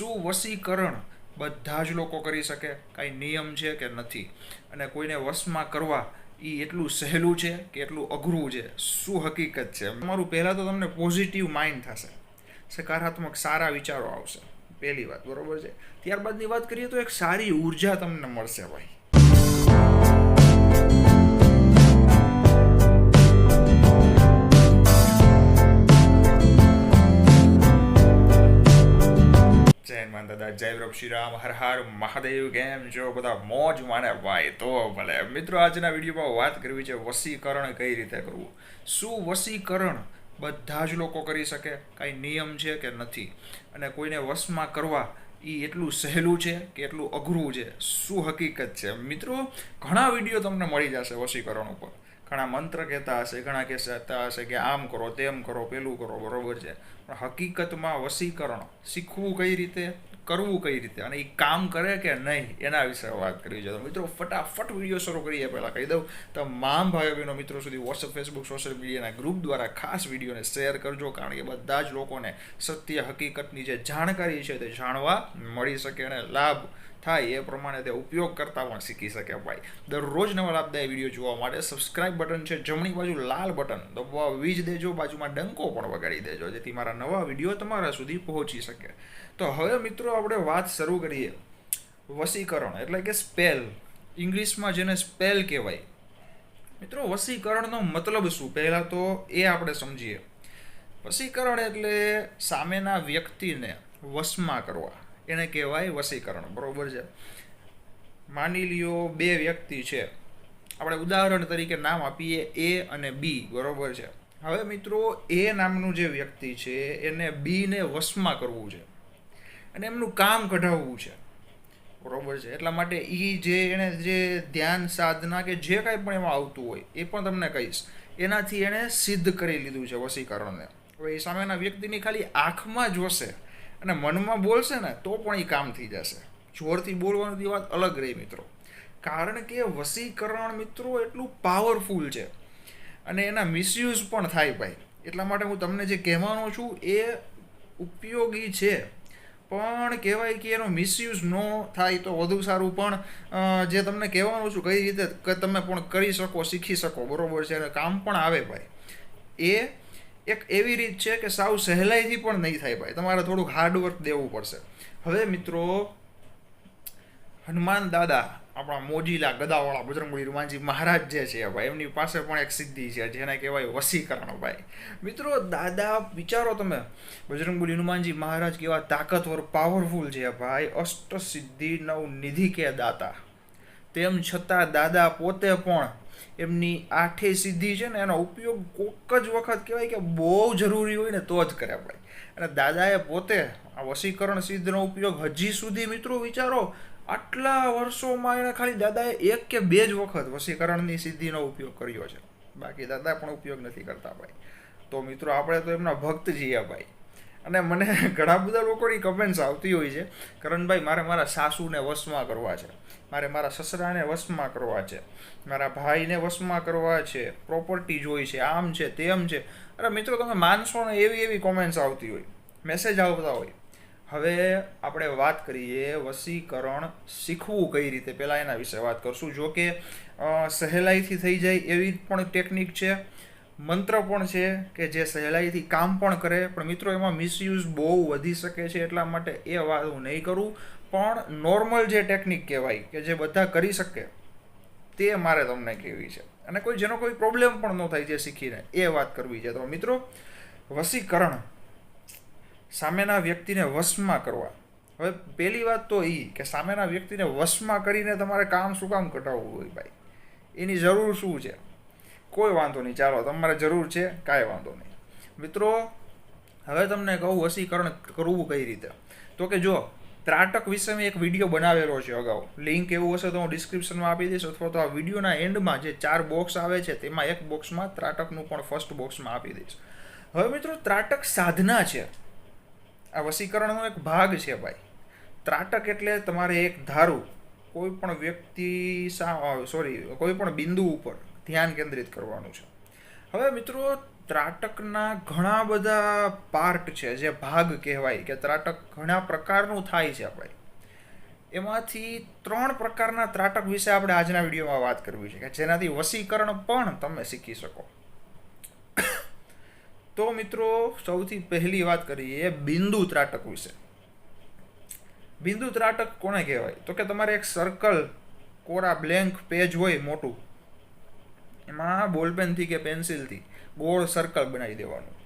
શું વશીકરણ બધા જ લોકો કરી શકે? કાંઈ નિયમ છે કે નથી? અને કોઈને વશમાં કરવા એ એટલું સહેલું છે કે એટલું અઘરું છે? શું હકીકત છે? તમારું પહેલાં તો તમને પોઝિટિવ માઇન્ડ થશે, સકારાત્મક સારા વિચારો આવશે, પહેલી વાત, બરોબર છે. ત્યારબાદની વાત કરીએ તો એક સારી ઉર્જા તમને મળશે ભાઈ. જય માન દાદા, જય પ્રભુ શ્રી રામ, હર હર મહાદેવ. કેમ છો બધા? મોજ માને ભાઈ? તો ભલે મિત્રો, આજના વિડીયોમાં વાત કરવી છે વશીકરણ કઈ રીતે કરવું. શું વશીકરણ બધા જ લોકો કરી શકે? કાંઈ નિયમ છે કે નથી? અને કોઈને વશમાં કરવા એ એટલું સહેલું છે કે એટલું અઘરું છે? શું હકીકત છે? મિત્રો, ઘણા વિડીયો તમને મળી જશે વશીકરણ ઉપર. ઘણા મંત્ર કહેતા હશે, ઘણા કહેતા હશે કે આમ કરો, તેમ કરો, પેલું કરો, બરોબર છે. પણ હકીકતમાં વશીકરણ શીખવું કઈ રીતે, કરવું કઈ રીતે, અને એ કામ કરે કે નહીં, એના વિશે વાત કરવી છે. તો મિત્રો, ફટાફટ વિડીયો શરૂ કરીએ પહેલાં કહી દઉં, તમામ ભાઈઓ બહેનો મિત્રો સુધી વોટ્સઅપ, ફેસબુક, સોશિયલ મીડિયાના ગ્રુપ દ્વારા ખાસ વિડીયોને શેર કરજો, કારણ કે બધા જ લોકોને સત્ય હકીકતની જે જાણકારી છે તે જાણવા મળી શકે અને લાભ થાય એ પ્રમાણે તે ઉપયોગ કરતા પણ શીખી શકે ભાઈ. દરરોજ નવા લાભદાયી વિડીયો જોવા માટે સબસ્ક્રાઇબ બટન છે જમણી બાજુ લાલ બટન દબાવી જ દેજો, બાજુમાં ડંકો પણ વગાડી દેજો, જેથી મારા નવા વિડીયો તમારા સુધી પહોંચી શકે. તો હવે મિત્રો, આપણે વાત શરૂ કરીએ. વશીકરણ એટલે કે સ્પેલ, ઇંગ્લિશમાં જેને સ્પેલ કહેવાય. મિત્રો, વશીકરણનો મતલબ શું, પહેલાં તો એ આપણે સમજીએ. વશીકરણ એટલે સામેના વ્યક્તિને વશમાં કરવા, એને કહેવાય વશીકરણ, બરોબર છે. માની લ્યો બે વ્યક્તિ છે, આપણે ઉદાહરણ તરીકે નામ આપીએ એ અને બી, બરોબર છે. હવે મિત્રો, એ નામનું જે વ્યક્તિ છે એને બીને વશમાં કરવું છે અને એમનું કામ કઢાવવું છે, બરોબર છે. એટલા માટે એ જે એને જે ધ્યાન સાધના કે જે કાંઈ પણ એમાં આવતું હોય એ પણ તમને કહીશ, એનાથી એણે સિદ્ધ કરી લીધું છે વશીકરણને. હવે એ સામેના વ્યક્તિની ખાલી આંખમાં જ વસે અને મનમાં બોલશે ને તો પણ એ કામ થઈ જશે. જોરથી બોલવાની વાત અલગ રહી મિત્રો, કારણ કે વશીકરણ મિત્રો એટલું પાવરફુલ છે અને એના મિસયુઝ પણ થાય ભાઈ. એટલા માટે હું તમને જે કહેવાનો છું એ ઉપયોગી છે, પણ કહેવાય કે એનો મિસયુઝ ન થાય તો વધુ સારું. પણ જે તમને કહેવાનું છું કઈ રીતે તમે પણ કરી શકો, શીખી શકો, બરોબર છે, અને કામ પણ આવે ભાઈ, એ એક એવી રીત છે કે સાવ સહેલાઈથી પણ નહીં થાય ભાઈ, તમારે થોડુંક હાર્ડવર્ક દેવું પડશે. હવે મિત્રો, હનુમાન દાદા, આપણા મોજીલા ગદાવાળા બજરંગબલી હનુમાનજી મહારાજ જે છે ભાઈ, એમની પાસે પણ એક સિદ્ધિ છે જેને કહેવાય વશીકરણ ભાઈ. મિત્રો, દાદા વિચારો તમે, બજરંગબલી હનુમાનજી મહારાજ કેવા તાકતવર, પાવરફુલ છે ભાઈ, અષ્ટ સિદ્ધિ નવ નિધિ કે દાતા. તેમ છતાં દાદા પોતે પણ એમની આઠે સિદ્ધિ છે ને એનો ઉપયોગ કોક જ વખત કહેવાય કે બહુ જરૂરી હોય ને તો જ કરે ભાઈ. અને દાદાએ પોતે આ વશીકરણ સિદ્ધનો ઉપયોગ હજી સુધી મિત્રો વિચારો, આટલા વર્ષોમાં એણે ખાલી દાદાએ એક કે બે જ વખત વશીકરણની સિદ્ધિનો ઉપયોગ કર્યો છે, બાકી દાદા પણ ઉપયોગ નથી કરતા ભાઈ. તો મિત્રો, આપણે તો એમના ભક્ત છીએ ભાઈ. અને મને ઘણા બધા લોકોની કમેન્ટ્સ આવતી હોય છે, કરણભાઈ મારે મારા સાસુને વશમાં કરવા છે, મારે મારા સસરાને વશમાં કરવા છે, મારા ભાઈને વશમાં કરવા છે, પ્રોપર્ટી જોઈ છે, આમ છે, તેમ છે. અરે મિત્રો, તમે માનશો ને એવી એવી કોમેન્ટ્સ આવતી હોય, મેસેજ આવતા હોય. હવે આપણે વાત કરીએ વશીકરણ શીખવું કઈ રીતે, પહેલાં એના વિશે વાત કરશું. જો કે સહેલાઈથી થઈ જાય એવી પણ ટેકનિક છે, મંત્ર પણ છે કે જે સહેલાઈથી કામ પણ કરે, પણ મિત્રો એમાં મિસયુઝ બહુ વધી શકે છે, એટલા માટે એ વાત હું નહીં કરું. પણ નોર્મલ જે ટેકનિક કહેવાય કે જે બધા કરી શકે તે મારે તમને કહેવી છે, અને કોઈ જેનો કોઈ પ્રોબ્લેમ પણ ન થાય જે શીખીને, એ વાત કરવી છે. તો મિત્રો, વશીકરણ સામેના વ્યક્તિને વશમાં કરવા. હવે પહેલી વાત તો એ કે સામેના વ્યક્તિને વશમાં કરીને તમારે કામ શું કામ કઢાવવું હોય ભાઈ, એની જરૂર શું છે? કોઈ વાંધો નહીં, ચાલો તમારે જરૂર છે, કાંઈ વાંધો નહીં. મિત્રો, હવે તમને કહું વશીકરણ કરવું કઈ રીતે. તો કે જો ત્રાટક વિશે મેં એક વિડીયો બનાવેલો છે અગાઉ, લિંક એવું હશે તો હું ડિસ્ક્રિપ્શનમાં આપી દઈશ, અથવા તો આ વિડીયોના એન્ડમાં જે 4 બોક્સ આવે છે તેમાં એક બોક્સમાં ત્રાટકનું પણ ફર્સ્ટ બોક્સમાં આપી દઈશ. હવે મિત્રો, ત્રાટક સાધના છે, આ વશીકરણનો એક ભાગ છે ભાઈ. ત્રાટક એટલે તમારે એક ધારું કોઈ પણ વ્યક્તિ કોઈ પણ બિંદુ ઉપર ધ્યાન કેન્દ્રિત કરવાનું છે. હવે મિત્રો, ત્રાટકના ઘણા બધા પાર્ટ છે, જે ભાગ કહેવાય કે ત્રાટક ઘણા પ્રકારનું થાય છે. આપણે એમાંથી 3 પ્રકારના ત્રાટક વિશે આપણે આજના વિડીયોમાં વાત કરવી છે, કે જેનાથી વશીકરણ પણ તમે શીખી શકો. તો મિત્રો, સૌથી પહેલી વાત કરીએ બિંદુ ત્રાટક વિશે. બિંદુ ત્રાટક કોને કહેવાય? તો કે તમારે એક સર્કલ, કોરા બ્લેન્ક પેજ હોય મોટું, એમાં બોલપેનથી કે પેન્સિલથી ગોળ સર્કલ બનાવી દેવાનું.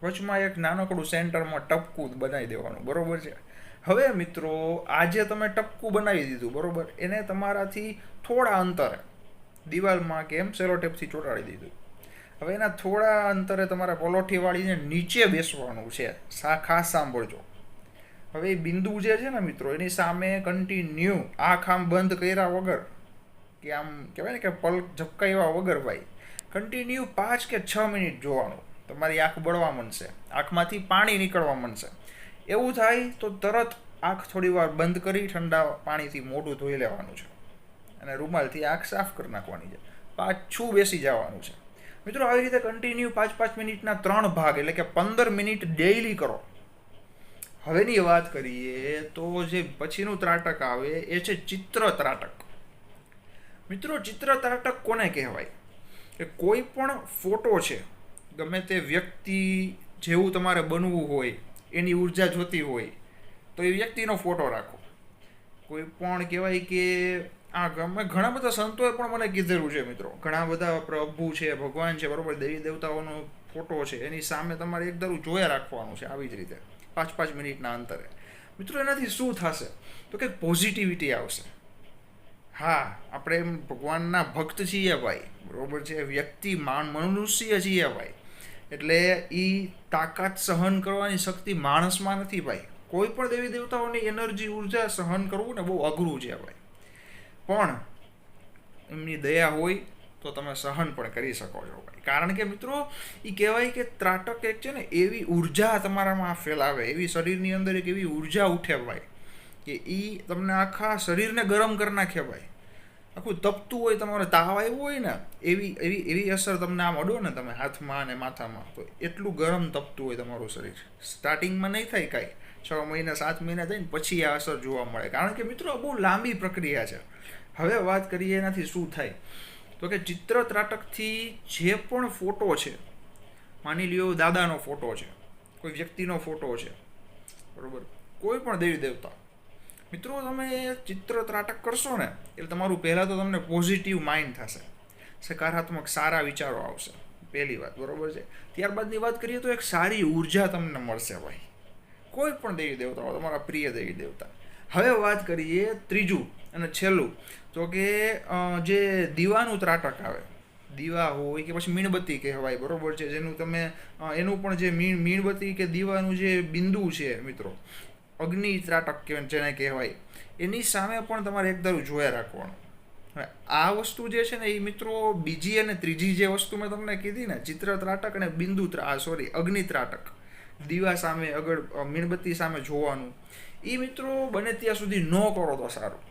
વચમાં એક નાનકડું સેન્ટરમાં ટપકું બનાવી દેવાનું, બરોબર છે. હવે મિત્રો, આજે તમે ટપકું બનાવી દીધું, બરોબર, એને તમારાથી થોડા અંતરે દિવાલમાં કે એમ સેલોટેપથી ચોંટાડી દીધું. હવે એના થોડા અંતરે તમારે પલોઠી વાળીને નીચે બેસવાનું છે. ખાસ સાંભળજો. હવે એ બિંદુ જે છે ને મિત્રો, એની સામે કન્ટિન્યુ આંખ આમ બંધ કર્યા વગર, કે આમ કહેવાય ને કે પલક ઝપકાવ્યા વગર ભાઈ, કન્ટિન્યુ 5 કે 6 મિનિટ જોવાનું. તમારી આંખ બળવા માંડશે, આંખમાંથી પાણી નીકળવા માંડશે. એવું થાય તો તરત આંખ થોડી વાર બંધ કરી ઠંડા પાણીથી મોઢું ધોઈ લેવાનું છે અને રૂમાલથી આંખ સાફ કરી નાખવાની છે. પાછું બેસી જવાનું છે. મિત્રો, આવી રીતે કન્ટિન્યુ 5-5 મિનિટના 3 ભાગ, એટલે કે 15 મિનિટ ડેઈલી કરો. હવેની વાત કરીએ તો જે પછીનું ત્રાટક આવે એ છે ચિત્ર ત્રાટક. મિત્રો, ચિત્ર ત્રાટક કોને કહેવાય? કે કોઈ પણ ફોટો છે, ગમે તે વ્યક્તિ જેવું તમારે બનવું હોય, એની ઉર્જા જોતી હોય તો એ વ્યક્તિનો ફોટો રાખો. કોઈ પણ કહેવાય કે ઘણા બધા સંતોએ પણ મને કીધેલું છે મિત્રો, ઘણા બધા પ્રભુ છે, ભગવાન છે, બરોબર, દેવી દેવતાઓનો ફોટો છે, એની સામે તમારે એક ધારું જોયા રાખવાનું છે, આવી જ રીતે 5-5 મિનિટના અંતરે. મિત્રો, એનાથી શું થશે? તો કે પોઝિટિવિટી આવશે. હા, આપણે એમ ભગવાનના ભક્ત છીએ ભાઈ, બરોબર છે, વ્યક્તિ મનુષ્ય છીએ ભાઈ, એટલે એ તાકાત સહન કરવાની શક્તિ માણસમાં નથી ભાઈ. કોઈ પણ દેવી દેવતાઓની એનર્જી, ઉર્જા સહન કરવું ને બહુ અઘરું છે ભાઈ. પણ એમની દયા હોય તો તમે સહન પણ કરી શકો છો ભાઈ. કારણ કે મિત્રો, એ કહેવાય કે ત્રાટક એક છે ને એવી ઉર્જા તમારામાં ફેલાવે, એવી શરીરની અંદર એક એવી ઉર્જા ઉઠે ભાઈ, કે એ તમને આખા શરીરને ગરમ કરી નાખે ભાઈ. આખું તપતું હોય, તમારે તાવ આવ્યો હોય ને, એવી અસર તમને આમ અડો ને તમે હાથમાં અને માથામાં, તો એટલું ગરમ તપતું હોય તમારું શરીર. સ્ટાર્ટિંગમાં નહીં થાય કાંઈ, 6 મહિના 7 મહિના થઈને પછી આ અસર જોવા મળે. કારણ કે મિત્રો, આ બહુ લાંબી પ્રક્રિયા છે. હવે વાત કરીએ એનાથી શું થાય. તો કે ચિત્ર ત્રાટકથી જે પણ ફોટો છે, માની લ્યો દાદાનો ફોટો છે, કોઈ વ્યક્તિનો ફોટો છે, બરોબર, કોઈ પણ દેવી દેવતા, મિત્રો, તમે ચિત્ર ત્રાટક કરશો ને એટલે તમારું પહેલાં તો તમને પોઝિટિવ માઇન્ડ થશે, સકારાત્મક સારા વિચારો આવશે, પહેલી વાત, બરોબર છે. ત્યારબાદની વાત કરીએ તો એક સારી ઉર્જા તમને મળશે ભાઈ, કોઈ પણ દેવી દેવતા, તમારા પ્રિય દેવી દેવતા. હવે વાત કરીએ ત્રીજું અને છેલ્લું, તો કે જે દીવાનું ત્રાટક આવે, દીવા હોય કે પછી મીણબત્તી કહેવાય, બરોબર છે, જેનું તમે એનું પણ જે મીણબત્તી કે દીવાનું જે બિંદુ છે મિત્રો, અગ્નિ ત્રાટક જેને કહેવાય, એની સામે પણ તમારે એક ધારું જોયા રાખવાનું. હવે આ વસ્તુ જે છે ને એ મિત્રો, બીજી અને ત્રીજી જે વસ્તુ મેં તમને કીધી ને, ચિત્ર ત્રાટક અને અગ્નિ ત્રાટક, દીવા સામે, આગળ મીણબત્તી સામે જોવાનું, એ મિત્રો બને ત્યાં સુધી ન કરો તો સારું.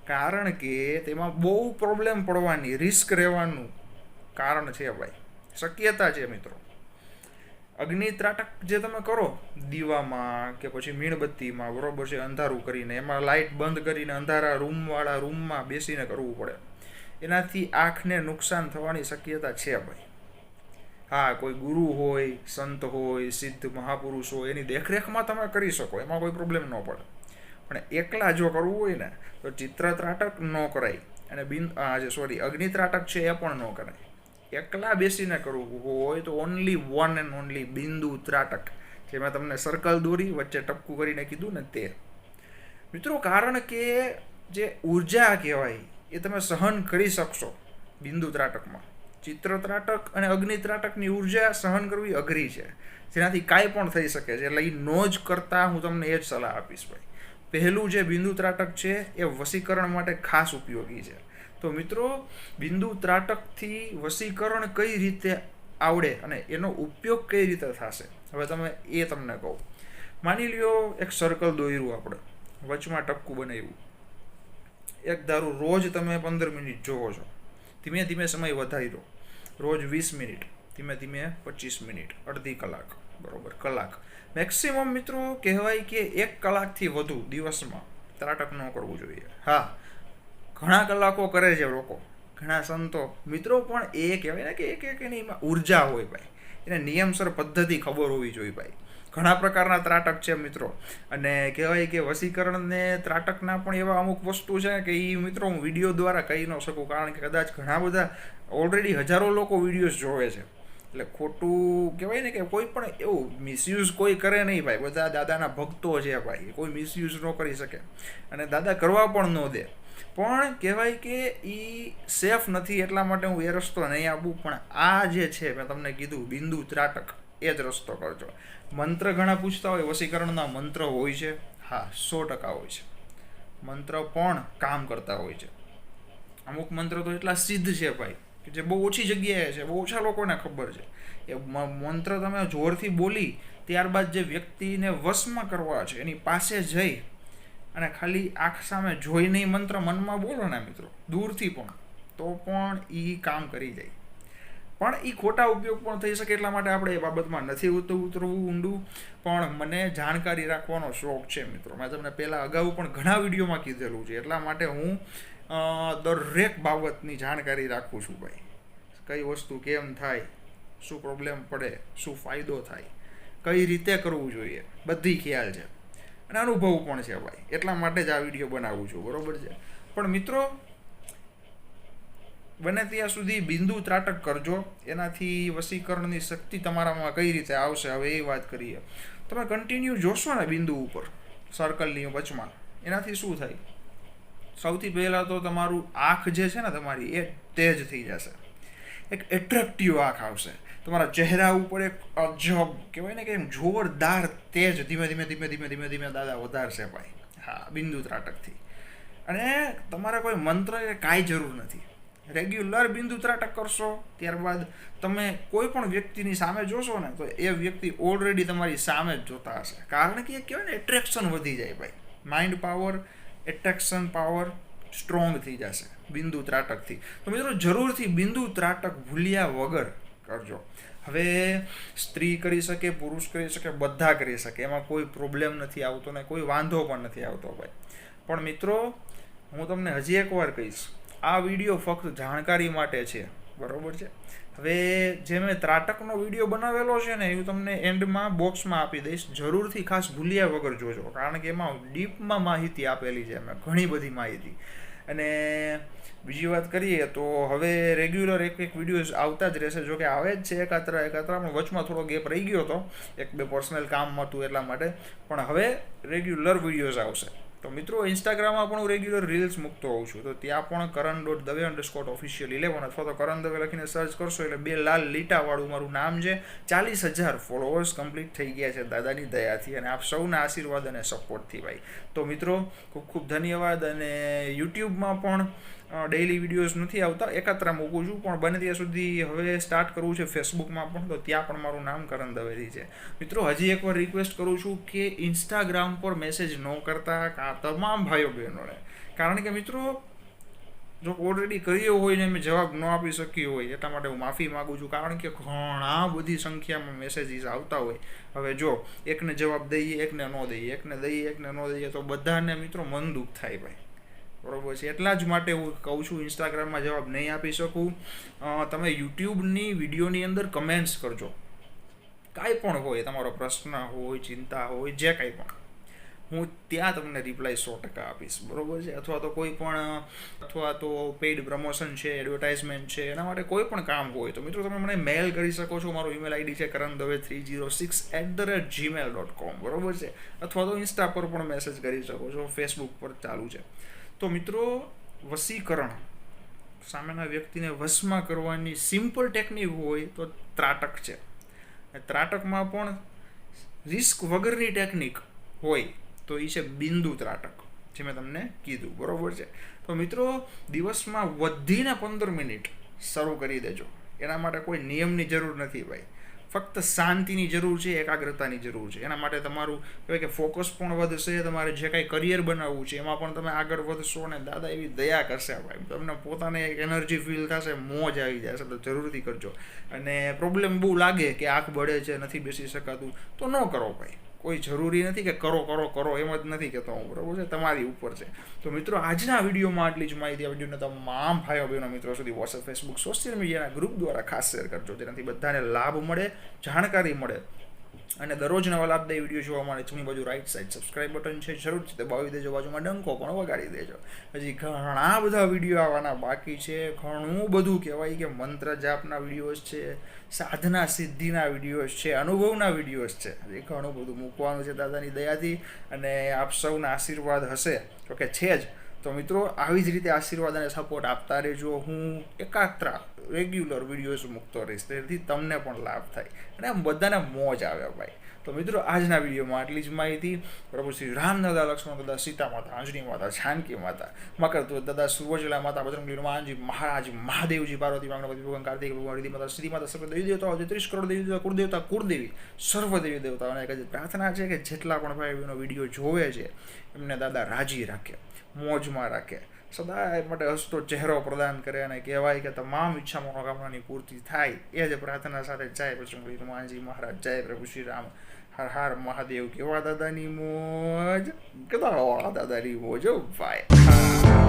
કારણ કે તેમાં બહુ પ્રોબ્લેમ પડવાની, રિસ્ક રહેવાનું કારણ છે ભાઈ, શક્યતા છે મિત્રો. અગ્નિ ત્રાટક જે તમે કરો દીવામાં કે પછી મીણબત્તીમાં, બરોબર છે, અંધારું કરીને, એમાં લાઇટ બંધ કરીને અંધારા રૂમમાં બેસીને કરવું પડે. એનાથી આંખને નુકસાન થવાની શક્યતા છે ભાઈ. હા, કોઈ ગુરુ હોય, સંત હોય, સિદ્ધ મહાપુરુષ હોય, એની દેખરેખમાં તમે કરી શકો, એમાં કોઈ પ્રોબ્લેમ ન પડે. પણ એકલા જો કરવું હોય ને તો ચિત્ર ત્રાટક ન કરાય, અને અગ્નિ ત્રાટક છે એ પણ ન કરાય. એકલા બેસીને કરવું હોય તો ઓનલી વન એન્ડ ઓનલી બિંદુ ત્રાટક, જેમાં તમને સર્કલ દોરી વચ્ચે ટપકું કરીને કીધું ને તે. મિત્રો, કારણ કે જે ઉર્જા કહેવાય એ તમે સહન કરી શકશો બિંદુ ત્રાટકમાં. ચિત્ર ત્રાટક અને અગ્નિ ત્રાટકની ઉર્જા સહન કરવી અઘરી છે, જેનાથી કાંઈ પણ થઈ શકે છે. એટલે એ નો જ કરતાં હું તમને એ જ સલાહ આપીશ ભાઈ. પહેલું જે બિંદુ ત્રાટક છે એ વશીકરણ માટે ખાસ ઉપયોગી છે. તો મિત્રો, બિંદુ ત્રાટકથી વશીકરણ કઈ રીતે આવડે અને એનો ઉપયોગ કઈ રીતે થશે, હવે તમને કહું. માની લ્યો એક સર્કલ દોર્યું, આપણે વચમાં ટપકું બનાવ્યું, એક ધારું રોજ તમે 15 મિનિટ જોવો છો, ધીમે ધીમે સમય વધારી દો, રોજ 20 મિનિટ, ધીમે ધીમે 25 મિનિટ, અડધી કલાક, બરોબર, કલાક મેક્સિમમ. મિત્રો કહેવાય કે 1 કલાકથી વધુ દિવસમાં ત્રાટક ન કરવું જોઈએ. હા, ઘણા કલાકો કરે છે લોકો, ઘણા સંતો મિત્રો, પણ એ કહેવાય ને કે એક એની ઉર્જા હોય ભાઈ, એને નિયમસર પદ્ધતિ ખબર હોવી જોઈએ ભાઈ. ઘણા પ્રકારના ત્રાટક છે મિત્રો, અને કહેવાય કે વશીકરણને ત્રાટકના પણ એવા અમુક વસ્તુ છે કે એ મિત્રો હું વિડીયો દ્વારા કહી ન શકું, કારણ કે કદાચ ઘણા બધા ઓલરેડી હજારો લોકો વિડીયોઝ જોવે છે, એટલે ખોટું કહેવાય ને કે કોઈ પણ એવું મિસયુઝ કોઈ કરે નહીં ભાઈ. બધા દાદાના ભક્તો છે ભાઈ, કોઈ મિસયુઝ ન કરી શકે, અને દાદા કરવા પણ ન દે. પણ કહેવાય કે એ સેફ નથી, એટલા માટે હું એ રસ્તો નહીં આપું. પણ આ જે છે મેં તમને કીધું બિંદુ ત્રાટક, એ જ રસ્તો કરજો. મંત્ર ઘણા પૂછતા હોય, વશીકરણના મંત્ર હોય છે, હા 100% હોય છે. મંત્ર પણ કામ કરતા હોય છે. અમુક મંત્ર તો એટલા સિદ્ધ છે ભાઈ કે જે બહુ ઓછી જગ્યાએ છે, બહુ ઓછા લોકોને ખબર છે. એ મંત્ર તમે જોરથી બોલી ત્યારબાદ જે વ્યક્તિને વશમાં કરવા છે એની પાસે જઈ અને ખાલી આંખ સામે જોઈને મંત્ર મનમાં બોલો ને મિત્રો, દૂરથી પણ, તો પણ એ કામ કરી જાય. પણ એ ખોટા ઉપયોગ પણ થઈ શકે, એટલા માટે આપણે એ બાબતમાં નથી ઉતરવું ઊંડું. પણ મને જાણકારી રાખવાનો શોખ છે મિત્રો. મેં તમને પહેલાં અગાઉ પણ ઘણા વિડીયોમાં કીધેલું છે, એટલા માટે હું દરેક બાબતની જાણકારી રાખું છું ભાઈ. કઈ વસ્તુ કેમ થાય, શું પ્રોબ્લેમ પડે, શું ફાયદો થાય, કઈ રીતે કરવું જોઈએ, બધી ખ્યાલ છે અને અનુભવ પણ છે ભાઈ. એટલા માટે જ આ વિડીયો બનાવું છું, બરોબર છે. પણ મિત્રો બને ત્યાં સુધી બિંદુ ત્રાટક કરજો, એનાથી વશીકરણની શક્તિ તમારામાં કઈ રીતે આવશે હવે એ વાત કરીએ. તમે કન્ટિન્યુ જોશો ને બિંદુ ઉપર સર્કલની વચમાં, એનાથી શું થાય? સૌથી પહેલાં તો તમારું આંખ જે છે ને તમારી, એ તેજ થઈ જશે, એક એટ્રેક્ટિવ આંખ આવશે. તમારા ચહેરા ઉપર એક અજબ કહેવાય ને કે એમ જોરદાર તેજ ધીમે ધીમે ધીમે ધીમે ધીમે ધીમે દાદા વધારશે ભાઈ. હા, બિંદુ ત્રાટકથી. અને તમારે કોઈ મંત્ર કે કાંઈ જરૂર નથી. રેગ્યુલર બિંદુ ત્રાટક કરશો, ત્યારબાદ તમે કોઈ પણ વ્યક્તિની સામે જોશો ને, તો એ વ્યક્તિ ઓલરેડી તમારી સામે જ જોતા હશે, કારણ કે એ કહેવાય ને એટ્રેક્શન વધી જાય ભાઈ. Mind power, attraction power strong થઈ જશે બિંદુ ત્રાટકથી. તો મિત્રો જરૂરથી બિંદુ ત્રાટક ભૂલ્યા વગર કરજો. હવે સ્ત્રી કરી શકે, પુરુષ કરી શકે, બધા કરી શકે, એમાં કોઈ પ્રોબ્લેમ નથી આવતો ને કોઈ વાંધો પણ નથી આવતો ભાઈ. પણ મિત્રો હું તમને હજી એકવાર કહીશ, આ વિડીયો ફક્ત જાણકારી માટે છે, બરોબર છે. હવે જે મેં ત્રાટકનો વિડીયો બનાવેલો છે ને, એ તમને એન્ડમાં બોક્સમાં આપી દઈશ, જરૂરથી ખાસ ભૂલ્યા વગર જોજો, કારણ કે એમાં ડીપમાં માહિતી આપેલી છે, એમાં ઘણી બધી માહિતી. અને બીજી વાત કરીએ તો હવે રેગ્યુલર એક વિડીયોઝ આવતા જ રહેશે, જો કે આવે જ છે એકાત્રા, પણ વચમાં થોડો ગેપ રહી ગયો હતો, 1-2 પર્સનલ કામ હતું એટલા માટે. પણ હવે રેગ્યુલર વિડીયોઝ આવશે. તો મિત્રો ઇન્સ્ટાગ્રામમાં પણ હું રેગ્યુલર રીલ્સ મૂકતો હોઉં છું, તો ત્યાં પણ karan.dave_official11 અથવા તો કરણ દવે લખીને સર્ચ કરશો એટલે 2 લાલ લીટાવાળું મારું નામ છે. 40,000 ફોલોઅર્સ કમ્પ્લીટ થઈ ગયા છે દાદાની દયાથી, અને આપ સૌના આશીર્વાદ અને સપોર્ટથી ભાઈ. તો મિત્રો ખૂબ ખૂબ ધન્યવાદ. અને યુટ્યુબમાં પણ ડેઇલી વિડીયોઝ નથી આવતા, એકાત્રા મૂકું છું, પણ બને ત્યાં સુધી હવે સ્ટાર્ટ કરવું છે ફેસબુકમાં પણ, તો ત્યાં પણ મારું નામ કરણ દવેથી છે. મિત્રો હજી એકવાર રિક્વેસ્ટ કરું છું કે ઇન્સ્ટાગ્રામ પર મેસેજ ન કરતા તમામ ભાઈઓ બહેનોને, કારણ કે મિત્રો જો ઓલરેડી કર્યો હોય ને મેં જવાબ ન આપી શક્યો હોય, એટલા માટે હું માફી માગું છું, કારણ કે ઘણા બધી સંખ્યામાં મેસેજીસ આવતા હોય. હવે જો એકને જવાબ દઈએ, એકને ન દઈએ, એકને દઈએ, એકને ન દઈએ, તો બધાને મિત્રો મન દુઃખ થાય ભાઈ, બરોબર છે. એટલા જ માટે હું કહું છું ઇન્સ્ટાગ્રામમાં જવાબ નહીં આપી શકું. તમે યુટ્યુબની વિડીયોની અંદર કમેન્ટ્સ કરજો, કાંઈ પણ હોય, તમારો પ્રશ્ન હોય, ચિંતા હોય, જે કાંઈ પણ, હું ત્યાં તમને રિપ્લાય 100% આપીશ, બરોબર છે. અથવા તો કોઈ પણ, અથવા તો પેઇડ પ્રમોશન છે, એડવર્ટાઇઝમેન્ટ છે, એના માટે કોઈ પણ કામ હોય તો મિત્રો તમે મને મેલ કરી શકો છો. મારો ઈમેલ આઈડી છે karandave306@gmail.com, બરોબર છે. અથવા તો ઇન્સ્ટા પર પણ મેસેજ કરી શકો છો, ફેસબુક પર ચાલુ છે. તો મિત્રો વશીકરણ, સામેના વ્યક્તિને વશમાં કરવાની સિમ્પલ ટેકનિક હોય તો ત્રાટક છે. ત્રાટકમાં પણ રિસ્ક વગરની ટેકનિક હોય તો એ છે બિંદુ ત્રાટક, જે મેં તમને કીધું, બરોબર છે. તો મિત્રો દિવસમાં વધીને 15 મિનિટ શરૂ કરી દેજો. એના માટે કોઈ નિયમની જરૂર નથી ભાઈ. ફક્ત શાંતિની જરૂર છે, એકાગ્રતાની જરૂર છે. એના માટે તમારું કહેવાય કે ફોકસ પણ વધશે, તમારે જે કાંઈ કરિયર બનાવવું છે એમાં પણ તમે આગળ વધશો અને દાદા એવી દયા કરશે ભાઈ, તમને પોતાને એક એનર્જી ફીલ થશે, મોજ આવી જશે. તો જરૂરથી કરજો. અને પ્રોબ્લેમ બહુ લાગે કે આંખ બળે છે, નથી બેસી શકાતું, તો ન કરો ભાઈ. કોઈ જરૂરી નથી કે કરો કરો કરો, એમ જ નથી કહેતો હું, બરાબર છે, તમારી ઉપર છે. તો મિત્રો આજના વિડીયોમાં આટલી જ માહિતી. આ વિડીયોને તમામ ભાઈઓ બહેનો મિત્રો સુધી વોટ્સઅપ, ફેસબુક, સોશિયલ મીડિયાના ગ્રુપ દ્વારા ખાસ શેર કરજો, જેનાથી બધાને લાભ મળે, જાણકારી મળે. અને દરરોજ નવા લાભદાયી વિડીયો જોવા માટે જમણી બાજુ રાઈટ સાઈડ સબસ્ક્રાઇબ બટન છે, જરૂરથી દબાવી દેજો, બાજુમાં ડંકો પણ વગાડી દેજો. હજી ઘણા બધા વિડીયો આવવાના બાકી છે, ઘણું બધું કહેવાય કે મંત્ર જાપના વિડીયોઝ છે, સાધના સિદ્ધિના વિડીયોઝ છે, અનુભવના વિડીયોઝ છે. હજી ઘણું બધું મૂકવાનું છે દાદાની દયાથી, અને આપ સૌના આશીર્વાદ હશે તો કે છે જ. તો મિત્રો આવી જ રીતે આશીર્વાદ અને સપોર્ટ આપતા રહેજો. હું એકાત્રા રેગ્યુલર વિડીયોઝ મૂકતો રહીશ, તેથી તમને પણ લાભ થાય અને આમ બધાને મોજ આવે ભાઈ. તો મિત્રો આજના વિડીયોમાં આટલી જ માહિતી. પ્રભુ શ્રી રામ દાદા, લક્ષ્મણ દાદા, સીતા માતા, આંજણી માતા, જાનકી માતા, મકર દાદા, સુવજલા માતા, બજરંગબલી, હનુમાનજી મહારાજ, મહાદેવજી, પાર્વતી, ગણપતિ ભગવાન, કાર્તિક ભગવાન, રીતિ માતા, શ્રી માતા, સર્વ દેવી દેવતાઓ, 33 કરોડ દેવી દેવતા, કુળદેવતા, કુળદેવી, સર્વ દેવી દેવતાઓને એક જ પ્રાર્થના છે કે જેટલા પણ ભાઈ બહેનો વિડીયો જોવે છે એમને દાદા રાજી રાખે, મોજમાં રાખે, સદાય માટે હસતો ચહેરો પ્રદાન કરે, અને કહેવાય કે તમામ ઈચ્છા મનોકામનાની પૂર્તિ થાય. એ જ પ્રાર્થના સાથે જય બજરંગબલી, હનુમાનજી મહારાજ, જય પ્રભુ શ્રી રામ, હર હર મહાદેવ. કેવા દાદાની મોજ, કેવા દાદાની મોજ ભાઈ.